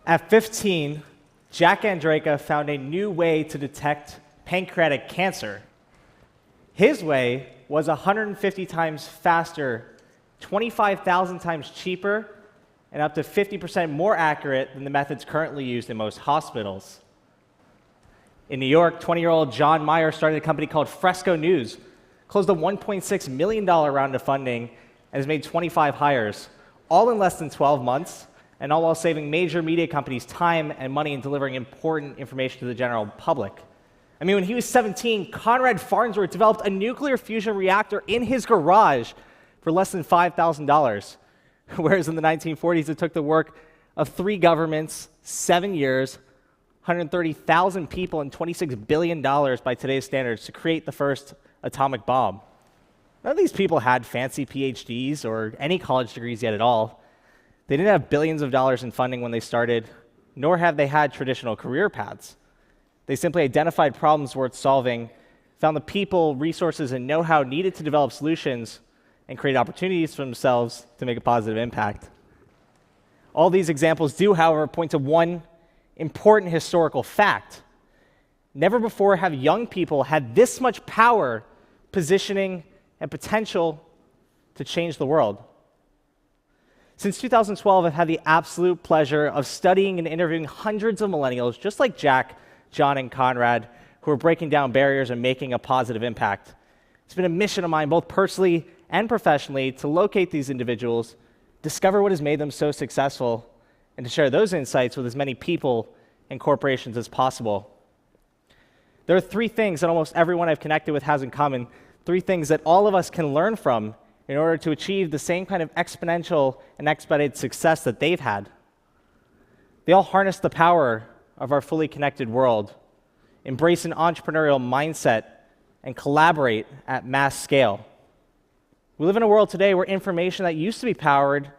At 15, Jack Andraka found a new way to detect pancreatic cancer. His way was 150 times faster, 25,000 times cheaper, and up to 50% more accurate than the methods currently used in most hospitals. In New York, 20-year-old John Meyer started a company called Fresco News, closed a $1.6 million round of funding, and has made 25 hires, all in less than 12 months, and all while saving major media companies time and money in delivering important information to the general public. I mean, when he was 17, Conrad Farnsworth developed a nuclear fusion reactor in his garage for less than $5,000, whereas in the 1940s, it took the work of 3 governments, 7 years, 130,000 people, and $26 billion by today's standards to create the first atomic bomb. None of these people had fancy PhDs or any college degrees yet at all. They didn't have billions of dollars in funding when they started, nor have they had traditional career paths. They simply identified problems worth solving, found the people, resources, and know-how needed to develop solutions, and create opportunities for themselves to make a positive impact. All these examples do, however, point to one important historical fact. Never before have young people had this much power, positioning, and potential to change the world. Since 2012, I've had the absolute pleasure of studying and interviewing hundreds of millennials, just like Jack, John, and Conrad, who are breaking down barriers and making a positive impact. It's been a mission of mine, both personally and professionally, to locate these individuals, discover what has made them so successful, and to share those insights with as many people and corporations as possible. There are 3 things that almost everyone I've connected with has in common, 3 things that all of us can learn from in order to achieve the same kind of exponential and expedited success that they've had. They all harness the power of our fully connected world, embrace an entrepreneurial mindset, and collaborate at mass scale. We live in a world today where information that used to be powered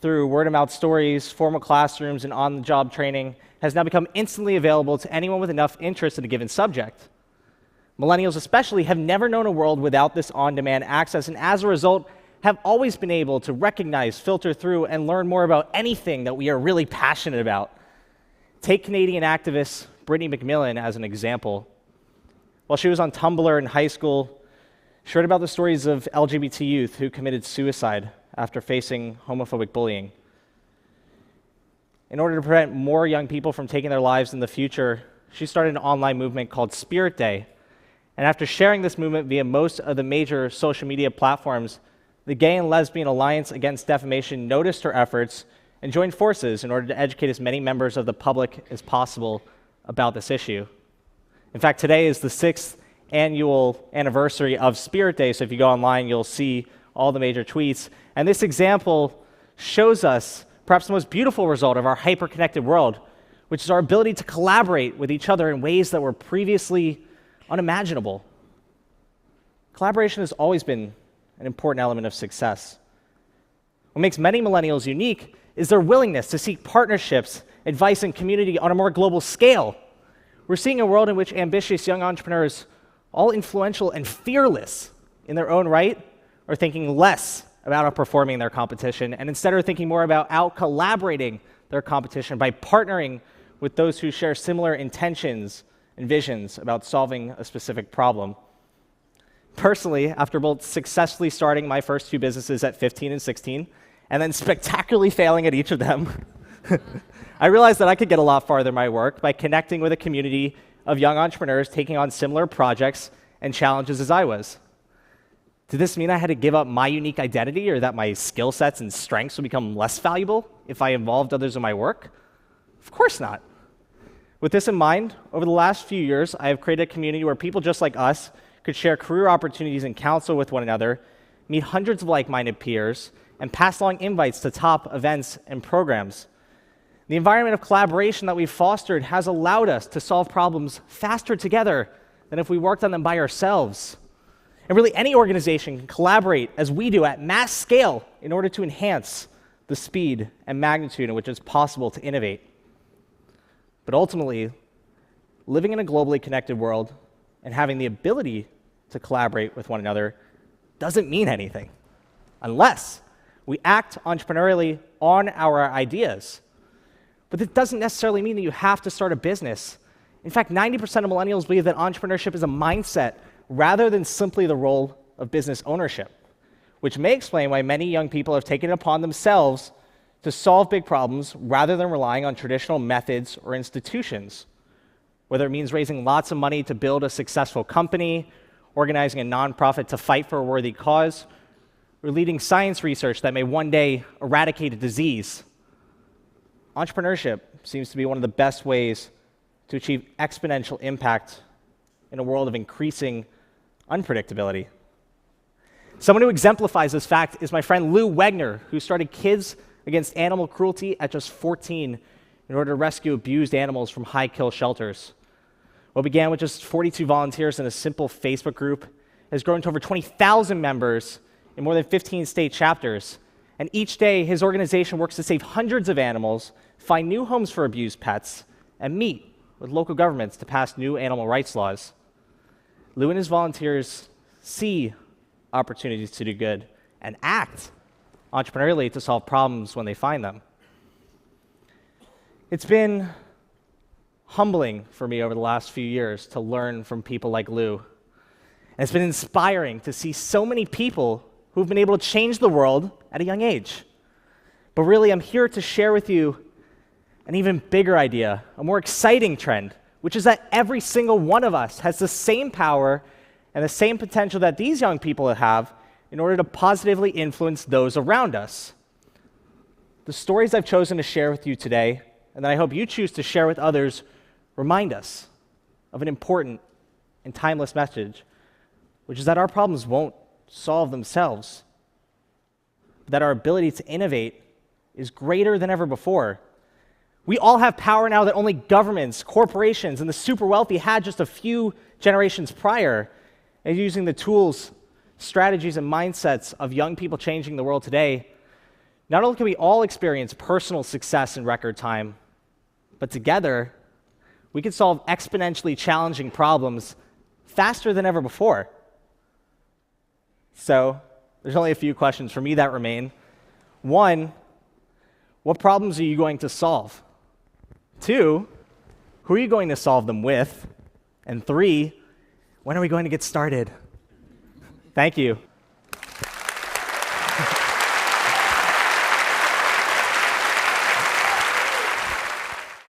through word-of-mouth stories, formal classrooms, and on-the-job training has now become instantly available to anyone with enough interest in a given subject. Millennials especially have never known a world without this on-demand access, and as a result, have always been able to recognize, filter through, and learn more about anything that we are really passionate about. Take Canadian activist Brittany McMillan as an example. While she was on Tumblr in high school, she read about the stories of LGBT youth who committed suicide after facing homophobic bullying. In order to prevent more young people from taking their lives in the future, she started an online movement called Spirit Day. And after sharing this movement via most of the major social media platforms, the Gay and Lesbian Alliance Against Defamation noticed her efforts and joined forces in order to educate as many members of the public as possible about this issue. In fact, today is the 6th annual anniversary of Spirit Day, so if you go online, you'll see all the major tweets. And this example shows us perhaps the most beautiful result of our hyper-connected world, which is our ability to collaborate with each other in ways that were previously unimaginable. Collaboration has always been an important element of success. What makes many millennials unique is their willingness to seek partnerships, advice, and community on a more global scale. We're seeing a world in which ambitious young entrepreneurs, all influential and fearless in their own right, are thinking less about outperforming their competition and instead are thinking more about out-collaborating their competition by partnering with those who share similar intentions and visions about solving a specific problem. Personally, after both successfully starting my first 2 businesses at 15 and 16, and then spectacularly failing at each of them, I realized that I could get a lot farther in my work by connecting with a community of young entrepreneurs taking on similar projects and challenges as I was. Did this mean I had to give up my unique identity or that my skill sets and strengths would become less valuable if I involved others in my work? Of course not. With this in mind, over the last few years, I have created a community where people just like us could share career opportunities and counsel with one another, meet hundreds of like-minded peers, and pass along invites to top events and programs. The environment of collaboration that we've fostered has allowed us to solve problems faster together than if we worked on them by ourselves. And really, any organization can collaborate as we do at mass scale in order to enhance the speed and magnitude in which it's possible to innovate. But ultimately, living in a globally connected world and having the ability to collaborate with one another doesn't mean anything unless we act entrepreneurially on our ideas. But it doesn't necessarily mean that you have to start a business. In fact, 90% of millennials believe that entrepreneurship is a mindset rather than simply the role of business ownership, which may explain why many young people have taken it upon themselves to solve big problems rather than relying on traditional methods or institutions, whether it means raising lots of money to build a successful company, organizing a nonprofit to fight for a worthy cause, or leading science research that may one day eradicate a disease. Entrepreneurship seems to be one of the best ways to achieve exponential impact in a world of increasing unpredictability. Someone who exemplifies this fact is my friend Lou Wegner, who started Kids Against Animal Cruelty at just 14 in order to rescue abused animals from high-kill shelters. What began with just 42 volunteers in a simple Facebook group has grown to over 20,000 members in more than 15 state chapters. And each day, his organization works to save hundreds of animals, find new homes for abused pets, and meet with local governments to pass new animal rights laws. Lou and his volunteers see opportunities to do good and act entrepreneurially to solve problems when they find them. It's been humbling for me over the last few years to learn from people like Lou. And it's been inspiring to see so many people who've been able to change the world at a young age. But really, I'm here to share with you an even bigger idea, a more exciting trend, which is that every single one of us has the same power and the same potential that these young people have in order to positively influence those around us. The stories I've chosen to share with you today, and that I hope you choose to share with others, remind us of an important and timeless message, which is that our problems won't solve themselves, that our ability to innovate is greater than ever before. We all have power now that only governments, corporations, and the super wealthy had just a few generations prior. And using the tools, strategies, and mindsets of young people changing the world today, not only can we all experience personal success in record time, but together, we can solve exponentially challenging problems faster than ever before. So, there's only a few questions for me that remain. One, what problems are you going to solve? Two, who are you going to solve them with? And three, when are we going to get started? Thank you.